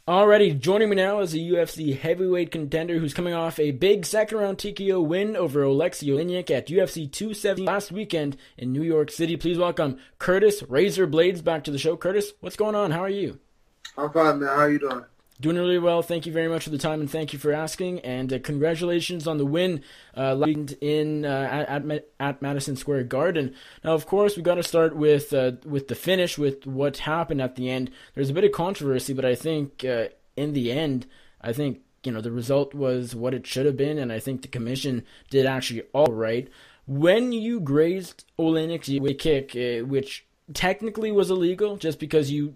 Alrighty, joining me now is a UFC heavyweight contender who's coming off a big second-round TKO win over Oleksiy Oliynyk at UFC 270 last weekend in New York City. Please welcome Curtis Razor Blaydes back to the show. Curtis, what's going on? How are you? I'm fine, man. How you doing? Doing really well. Thank you very much for the time, and thank you for asking. And congratulations on the win at Madison Square Garden. Now, of course, we got to start with the finish, with what happened at the end. There's a bit of controversy, but I think in the end, I think the result was what it should have been, and I think the commission did actually all right. When you grazed Oleynyk kick, which technically was illegal, just because he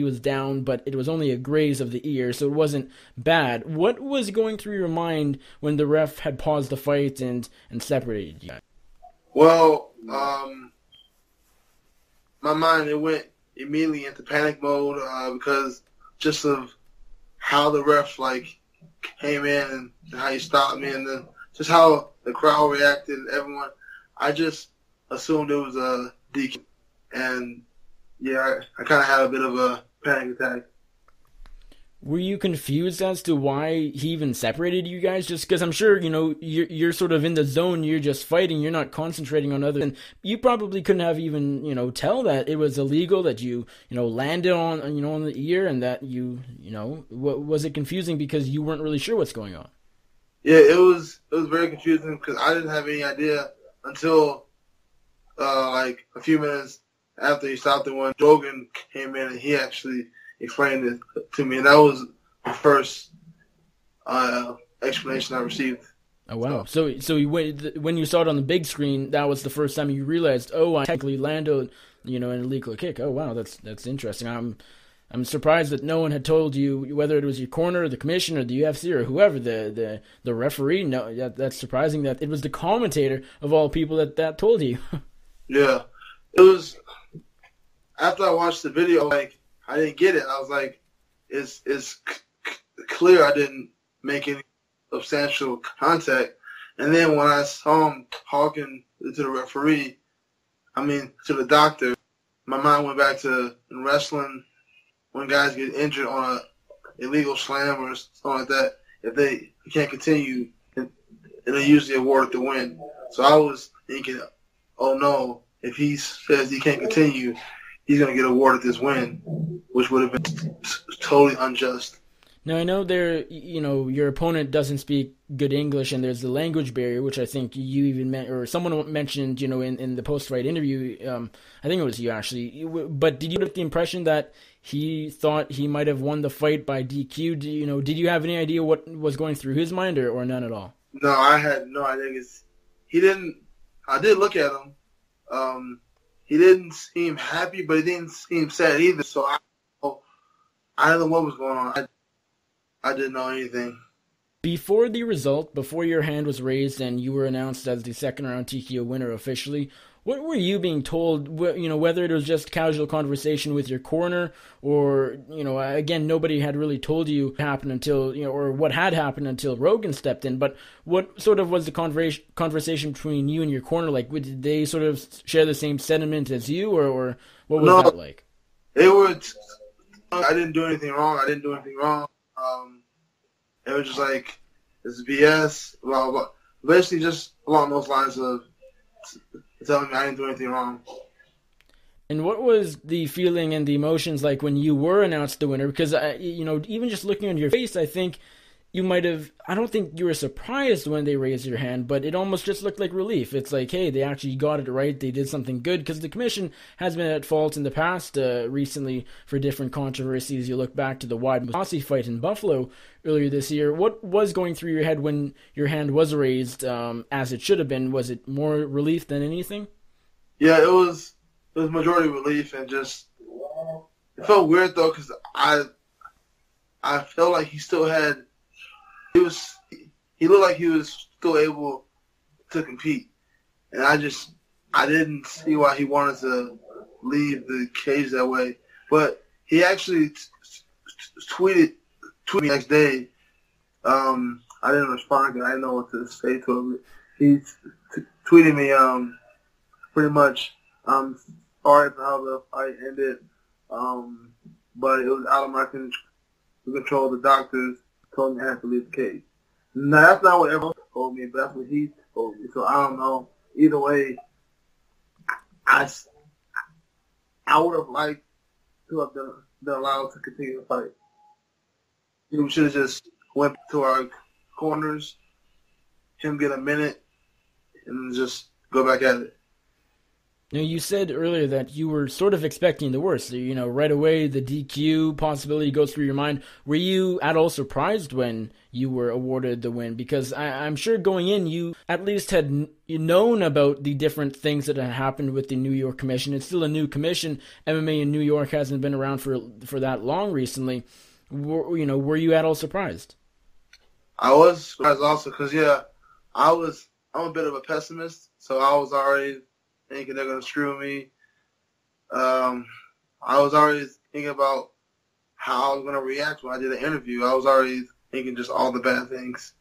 was down, but it was only a graze of the ear, so it wasn't bad. What was going through your mind when the ref had paused the fight and separated you? Well, my mind, it went immediately into panic mode because just of how the ref came in and how he stopped me, and then just how the crowd reacted, everyone. I just assumed it was a DQ, and yeah, I kind of had a bit of a panic attack. Were you confused as to why he even separated you guys? Just because I'm sure, you're sort of in the zone, you're just fighting, you're not concentrating on other, and you probably couldn't have even, tell that it was illegal, that you landed on, on the ear, and that was it confusing because you weren't really sure what's going on? Yeah, it was very confusing because I didn't have any idea until a few minutes after he stopped it, when Jogan came in and he actually explained it to me, and that was the first explanation I received. Oh wow! So when you saw it on the big screen, that was the first time you realized, oh, I technically landed, an illegal kick. Oh wow, that's interesting. I'm surprised that no one had told you, whether it was your corner or the commission or the UFC or whoever, the referee. No, that's surprising that it was the commentator of all people that told you. Yeah, it was. After I watched the video, I didn't get it. I was like, it's clear I didn't make any substantial contact. And then when I saw him talking to the referee, to the doctor, my mind went back to in wrestling, when guys get injured on a illegal slam or something like that, if they can't continue, and they usually award the win. So I was thinking, oh no, if he says he can't continue, he's going to get awarded this win, which would have been totally unjust. Now, I know your opponent doesn't speak good English, and there's the language barrier, which I think you even or someone mentioned, in the post-fight interview. I think it was you, actually. But did you get the impression that he thought he might have won the fight by DQ? Did you have any idea what was going through his mind, or none at all? No, I had no idea. He didn't. I did look at him. He didn't seem happy, but he didn't seem sad either. So I don't know what was going on. I didn't know anything. Before the result, before your hand was raised and you were announced as the second-round TKO winner officially, what were you being told? Whether it was just casual conversation with your corner, or again, nobody had really told you what happened until or what had happened until Rogan stepped in. But what sort of was the conversation between you and your corner like? Did they sort of share the same sentiment as you, or what was that like? It was. I didn't do anything wrong. It was just like, it's BS, blah, blah, blah. Basically just along those lines of telling me I didn't do anything wrong. And what was the feeling and the emotions like when you were announced the winner? Because, even just looking on your face, I think you might have, I don't think you were surprised when they raised your hand, but it almost just looked like relief. It's like, hey, they actually got it right. They did something good, because the commission has been at fault in the past recently for different controversies. You look back to the Wide Mousasi fight in Buffalo earlier this year. What was going through your head when your hand was raised as it should have been? Was it more relief than anything? Yeah, it was majority relief, and just, it felt weird though, because I felt like he still had, he looked like he was still able to compete. And I didn't see why he wanted to leave the cage that way. But he actually tweeted me the next day. I didn't respond because I didn't know what to say to him. He tweeted me pretty much, sorry for how the fight ended, but it was out of my control. The doctors told me I had to leave the cage. Now, that's not what everyone told me, but that's what he told me. So I don't know. Either way, I would have liked to have been allowed to continue to fight. We should have just went to our corners, him get a minute, and just go back at it. Now, you said earlier that you were sort of expecting the worst. Right away, the DQ possibility goes through your mind. Were you at all surprised when you were awarded the win? Because I'm sure going in, you at least had known about the different things that had happened with the New York Commission. It's still a new commission. MMA in New York hasn't been around for that long recently. Were you at all surprised? I was surprised also because, I'm a bit of a pessimist, so I was already thinking they're going to screw me. I was already thinking about how I was going to react when I did an interview. I was already thinking just all the bad things.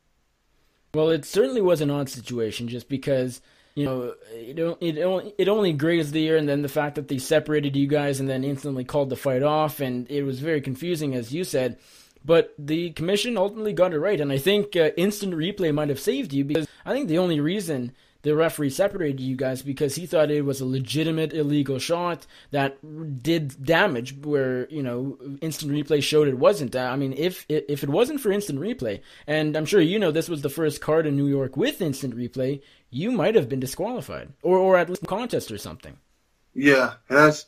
Well, it certainly was an odd situation just because, it only grazed the ear, and then the fact that they separated you guys and then instantly called the fight off, and it was very confusing, as you said. But the commission ultimately got it right, and I think instant replay might have saved you, because I think the only reason the referee separated you guys because he thought it was a legitimate illegal shot that did damage where, instant replay showed it wasn't. I mean, if it wasn't for instant replay, and I'm sure this was the first card in New York with instant replay, you might have been disqualified or at least a contest or something. Yeah, and that's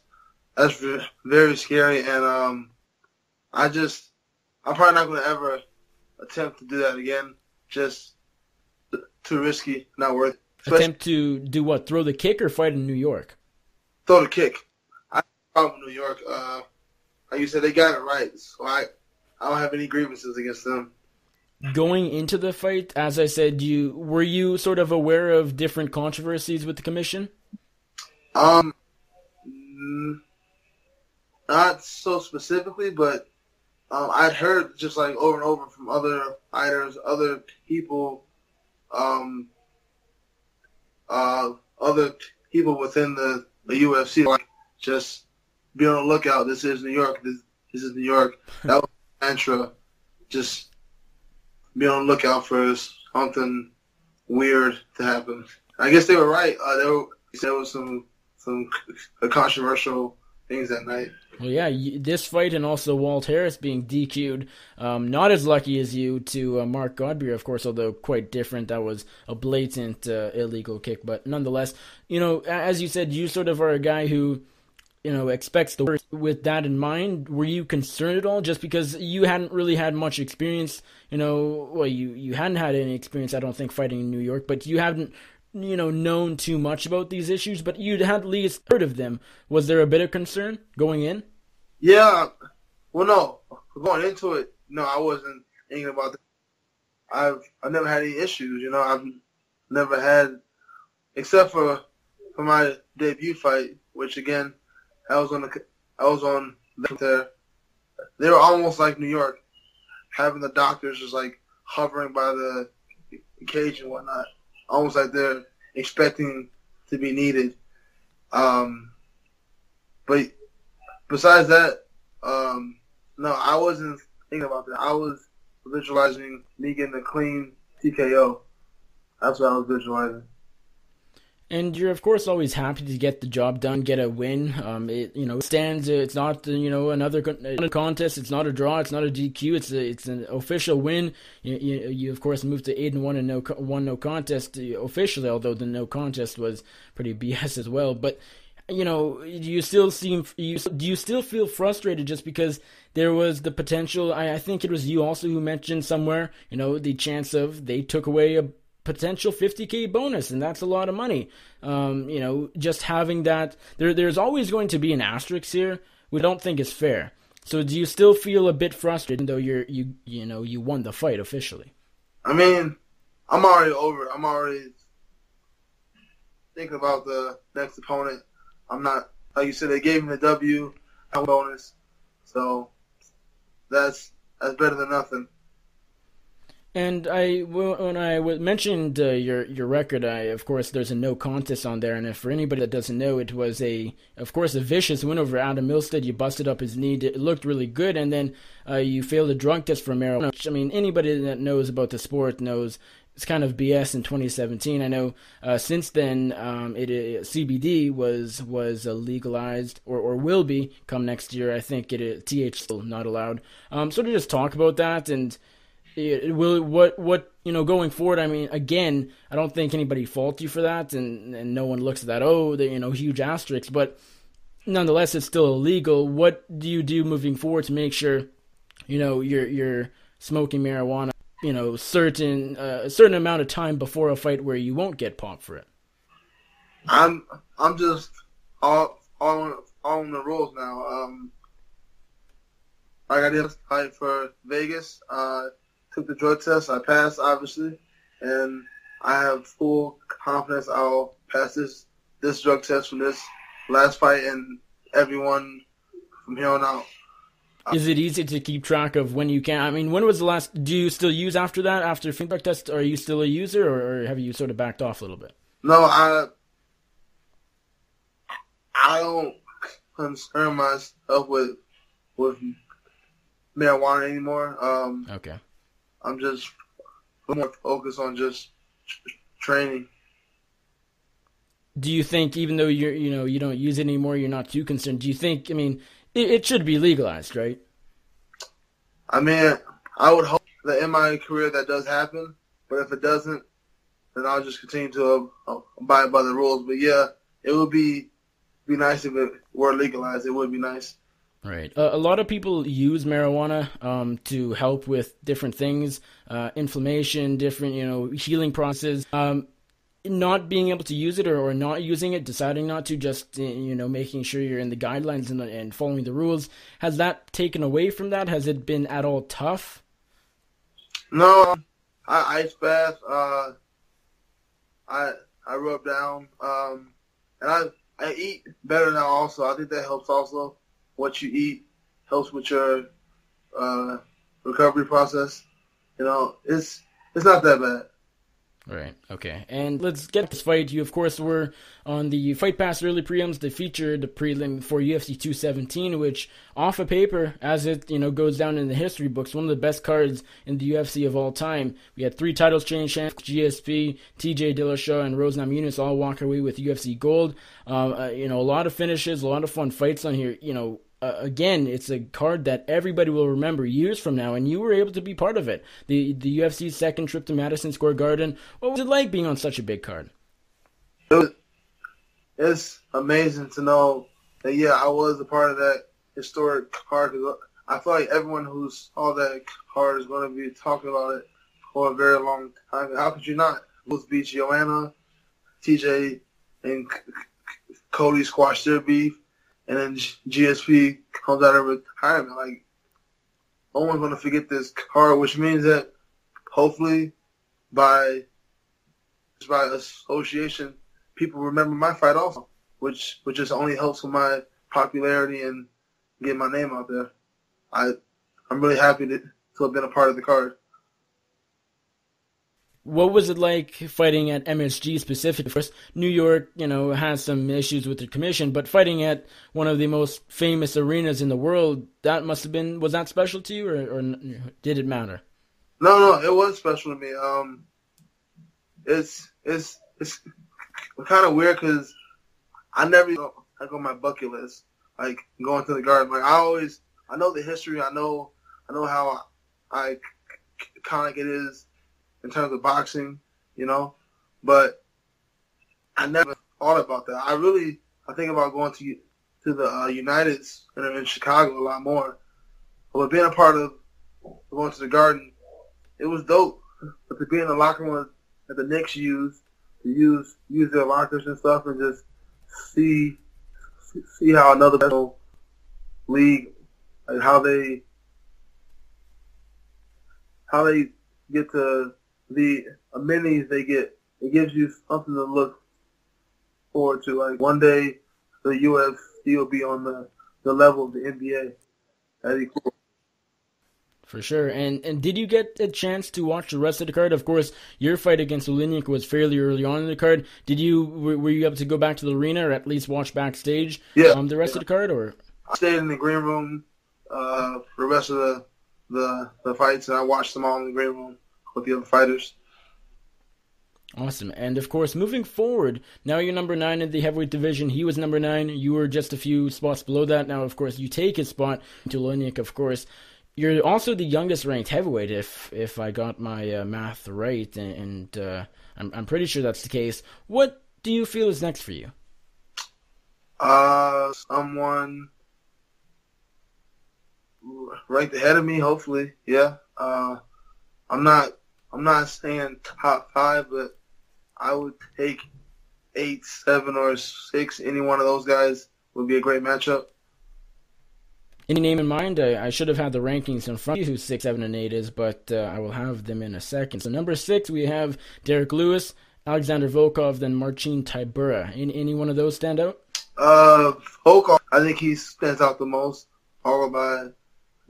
very scary, and I'm probably not going to ever attempt to do that again. Just too risky, not worth it. Attempt to do what? Throw the kick or fight in New York? Throw the kick. I have a problem in New York. Like you said, they got it right. So I don't have any grievances against them. Going into the fight, as I said, were you sort of aware of different controversies with the commission? Not so specifically, but I'd heard just like over and over from other fighters, other people, other people within the UFC, like, just be on the lookout. This is New York. This is New York. That was the mantra. Just be on the lookout for something weird to happen. I guess they were right. There was some controversial things that night. Well, yeah, this fight and also Walt Harris being DQ'd, not as lucky as you, to Mark Godbeer, of course, although quite different. That was a blatant illegal kick, but nonetheless, as you said, you sort of are a guy who, expects the worst. With that in mind, were you concerned at all? Just because you hadn't really had much experience, you hadn't had any experience, I don't think, fighting in New York, but you haven't known too much about these issues, but you'd had at least heard of them. Was there a bit of concern going in? Yeah. Well, no. Going into it, no, I wasn't thinking about that. I've never had any issues. I've never had, except for my debut fight, which again, I was on there. They were almost like New York, having the doctors just like hovering by the cage and whatnot. Almost like they're expecting to be needed. But besides that, no, I wasn't thinking about that. I was visualizing me getting a clean TKO. That's what I was visualizing. And you're, of course, always happy to get the job done, get a win. It stands. It's not, another contest. It's not a draw. It's not a DQ. It's an official win. You of course moved to 8-1 and no contest officially, although the no contest was pretty BS as well. But do you still feel frustrated just because there was the potential? I think it was you also who mentioned somewhere, the chance of they took away a potential $50K bonus, and that's a lot of money. Just having that, there's always going to be an asterisk here. We don't think is fair. So do you still feel a bit frustrated, though you won the fight officially? I mean, I'm already over it. I'm already thinking about the next opponent. I'm not, like you said, they gave me the W bonus, so that's better than nothing. And when I mentioned your record, of course there's a no contest on there, and if for anybody that doesn't know, it was of course a vicious win over Adam Milstead. You busted up his knee, it looked really good, and then you failed a drug test for marijuana. Which, I mean, anybody that knows about the sport knows it's kind of BS in 2017. I know since then CBD was legalized or will be come next year. I think THC still not allowed. So to just talk about that and. It will going forward. I mean, again, I don't think anybody faults you for that, and no one looks at that. Huge asterisks, but nonetheless, it's still illegal. What do you do moving forward to make sure, you're smoking marijuana, a certain amount of time before a fight where you won't get popped for it? I'm just all on the rules now. Like I did a fight for Vegas. Took the drug test. I passed, obviously, and I have full confidence I'll pass this drug test from this last fight and everyone from here on out. Is it easy to keep track of when you can? I mean, when was the last? Do you still use after that? After drug test, are you still a user, or have you sort of backed off a little bit? No, I don't concern myself with marijuana anymore. Okay. I'm just more focused on just training. Do you think, even though you don't use it anymore, you're not too concerned? Do you think? I mean, it should be legalized, right? I mean, I would hope that in my career that does happen, but if it doesn't, then I'll just continue to abide by the rules. But yeah, it would be nice if it were legalized. It would be nice. Right. A lot of people use marijuana to help with different things, inflammation, different, healing processes. Not being able to use it or not using it, deciding not to, just, making sure you're in the guidelines and following the rules. Has that taken away from that? Has it been at all tough? No, I ice bath. I rub down. And I eat better now also. I think that helps also. What you eat helps with your recovery process. It's not that bad. Right, okay. And let's get this fight. You, of course, were on the Fight Pass early prelims. They featured the prelim for UFC 217, which, off of paper, as it goes down in the history books, one of the best cards in the UFC of all time. We had 3 titles change champs, GSP, TJ Dillashaw, and Rose Namajunas all walk away with UFC gold. A lot of finishes, a lot of fun fights on here. Again, it's a card that everybody will remember years from now, and you were able to be part of it. The UFC's second trip to Madison Square Garden. What was it like being on such a big card? It's amazing to know that, I was a part of that historic card. Cause I feel like everyone who saw that card is going to be talking about it for a very long time. How could you not? Luz beat Joanna, TJ and Cody squashed their beef. And then GSP comes out of retirement. Like, no one's going to forget this card, which means that hopefully by association, people remember my fight also, which just only helps with my popularity and getting my name out there. I'm really happy to have been a part of the card. What was it like fighting at MSG specifically? First, New York, has some issues with the commission, but fighting at one of the most famous arenas in the world, that must have been, was that special to you, or did it matter? No, it was special to me. It's kind of weird because I never like on my bucket list, like going to the Garden. Like I know the history. I know how iconic it is in terms of boxing, but I never thought about that. I think about going to the Uniteds in Chicago a lot more. But being a part of going to the Garden, it was dope. But to be in the locker room that the Knicks use their lockers and stuff, and just see how another professional league, like how they get to the amenities they get, it gives you something to look forward to. Like one day, the UFC will be on the level of the NBA. That'd be cool. For sure. And did you get a chance to watch the rest of the card? Of course, your fight against Oliynyk was fairly early on in the card. Were you able to go back to the arena or at least watch backstage the rest of the card? Or I stayed in the green room for the rest of the fights, and I watched them all in the green room with the other fighters. Awesome. And of course, moving forward, now you're number 9 in the heavyweight division. He was number 9. You were just a few spots below that. Now, of course, you take his spot to Oliynyk, of course. You're also the youngest ranked heavyweight, if I got my math right, and I'm pretty sure that's the case. What do you feel is next for you? Someone ranked ahead of me, hopefully. Yeah. I'm not saying top 5, but I would take 8, 7, or 6. Any one of those guys would be a great matchup. Any name in mind? I should have had the rankings in front of you, who 6, 7, and 8 is, but I will have them in a second. So number 6, we have Derek Lewis, Alexander Volkov, then Marcin Tybura. Any one of those stand out? Volkov, I think he stands out the most, followed by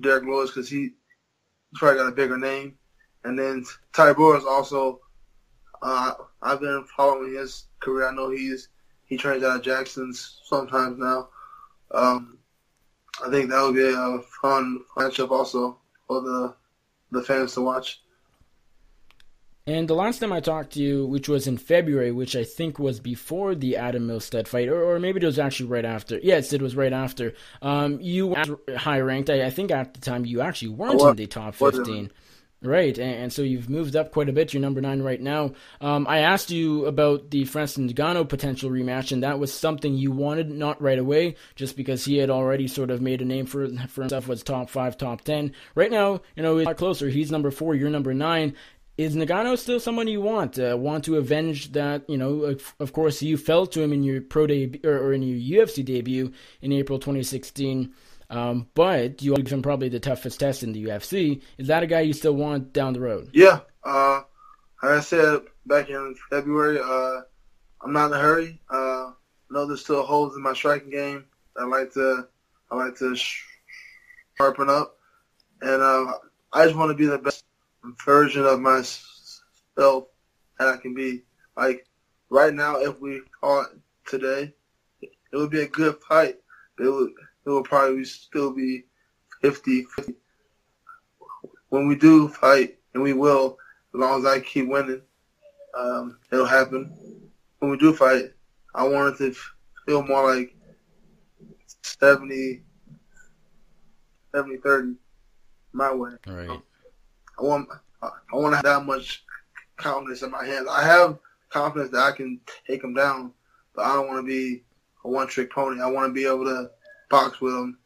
Derek Lewis, because he's probably got a bigger name. And then Tybura is also, I've been following his career. I know he trains out of Jackson's sometimes now. I think that would be a fun matchup also for the fans to watch. And the last time I talked to you, which was in February, which I think was before the Adam Milstead fight, or maybe it was actually right after. Yes, it was right after. You were high ranked. I think at the time you actually weren't in the top 15. Right, and so you've moved up quite a bit. You're number 9 right now. I asked you about the Francis Ngannou potential rematch, and that was something you wanted, not right away, just because he had already sort of made a name for himself, was top 5, top 10. Right now, it's a lot closer. He's number 4, you're number 9. Is Ngannou still someone you want to avenge that? Of course, you fell to him in your pro debut or in your UFC debut in April 2016. But you give him probably the toughest test in the UFC. Is that a guy you still want down the road? Yeah. Like I said back in February, I'm not in a hurry. I know there's still holes in my striking game. I like to sharpen up, and I just want to be the best version of myself that I can be. Like right now, if we fought today, it would be a good fight. It will probably still be 50-50. When we do fight, and we will, as long as I keep winning, it'll happen. When we do fight, I want it to feel more like 70-30 my way. All right. I want to have that much confidence in my hands. I have confidence that I can take them down, but I don't want to be a one-trick pony. I want to be able to box with them,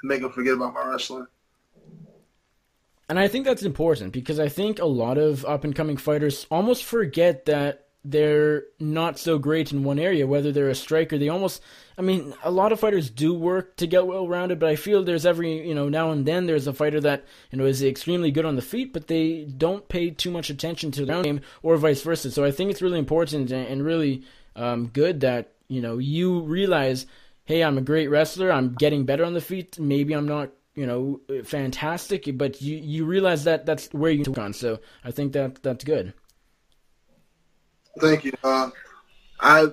make them forget about my wrestling. And I think that's important because I think a lot of up-and-coming fighters almost forget that they're not so great in one area, whether they're a striker. A lot of fighters do work to get well-rounded, but I feel there's now and then there's a fighter that, is extremely good on the feet, but they don't pay too much attention to their game or vice versa. So I think it's really important and really good that, you realize, hey, I'm a great wrestler, I'm getting better on the feet, maybe I'm not, fantastic, but you realize that that's where you can work on. So I think that's good. Thank you. I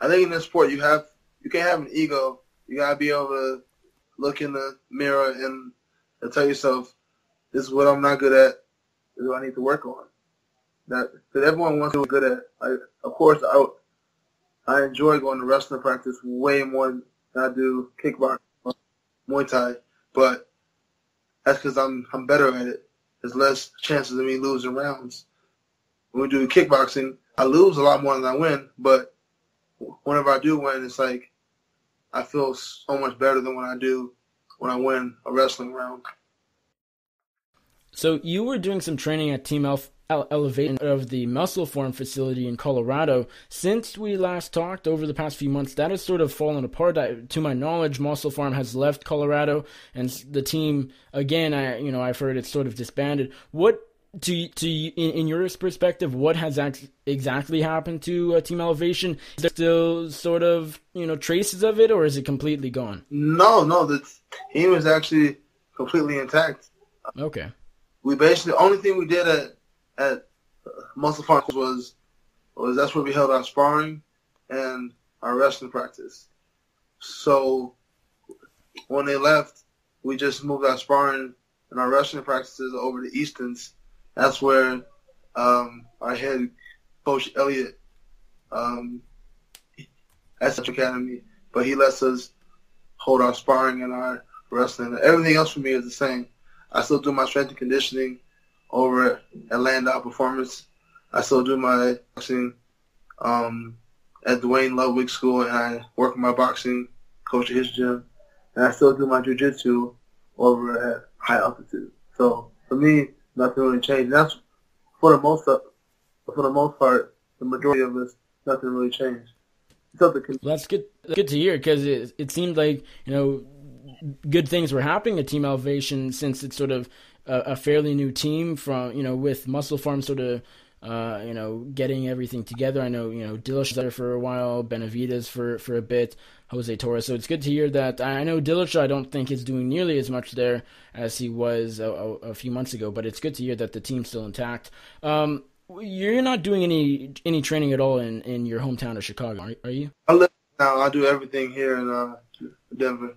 think in this sport you can't have an ego. You gotta be able to look in the mirror and tell yourself, "This is what I'm not good at. This is what I need to work on." Because everyone wants to be good at. Of course, I enjoy going to wrestling practice way more than I do kickboxing, Muay Thai, but that's because I'm better at it. There's less chances of me losing rounds. When we do kickboxing, I lose a lot more than I win, but whenever I do win, it's like I feel so much better than when I win a wrestling round. So you were doing some training at Team Elevation of the Muscle Farm facility in Colorado. Since we last talked over the past few months, that has sort of fallen apart. To my knowledge, Muscle Farm has left Colorado, and the team, again, I've heard it's sort of disbanded. What in your perspective, what has exactly happened to Team Elevation? Is there still sort of traces of it, or is it completely gone? No, the team is actually completely intact. Okay. We basically, the only thing we did at Muscle Farm was that's where we held our sparring and our wrestling practice. So when they left, we just moved our sparring and our wrestling practices over to Easton's. That's where our head coach Elliot at Central Academy, but he lets us hold our sparring and our wrestling. Everything else for me is the same. I still do my strength and conditioning over at Landau Performance. I still do my boxing at Dwayne Ludwig School, and I work with my boxing coach at his gym. And I still do my jiu-jitsu over at High Altitude. So for me, nothing really changed. That's for the most part, the majority of us, nothing really changed. Well, that's good. Good to hear, because it seemed like, you know, good things were happening at Team Elevation, since it's sort of a fairly new team from, you know, with Muscle Farm sort of, you know, getting everything together. I know, you know, Dillash was there for a while, Benavides for a bit, Jose Torres. So it's good to hear that. I know Dillash, I don't think is doing nearly as much there as he was a few months ago, but it's good to hear that the team's still intact. You're not doing any training at all in your hometown of Chicago, are you? I live now. I do everything here in Denver.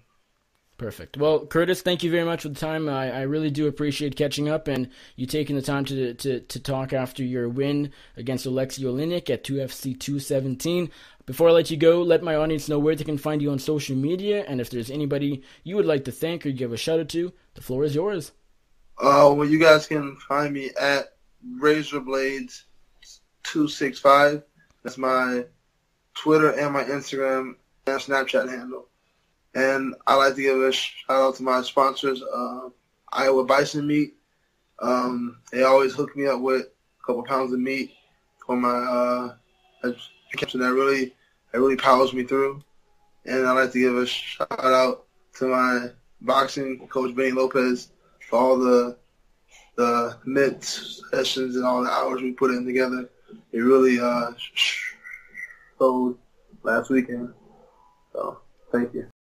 Perfect. Well, Curtis, thank you very much for the time. I really do appreciate catching up and you taking the time to talk after your win against Oleksiy Oliynyk at UFC 217. Before I let you go, let my audience know where they can find you on social media, and if there's anybody you would like to thank or give a shout out to, the floor is yours. Well, you guys can find me at Razor Blaydes 265. That's my Twitter and my Instagram and Snapchat handle. And I like to give a shout out to my sponsors, Iowa Bison Meat. They always hook me up with a couple pounds of meat for my education. That really powers me through. And I like to give a shout out to my boxing coach, Benny Lopez, for all the mid sessions and all the hours we put in together. It really showed last weekend. So thank you.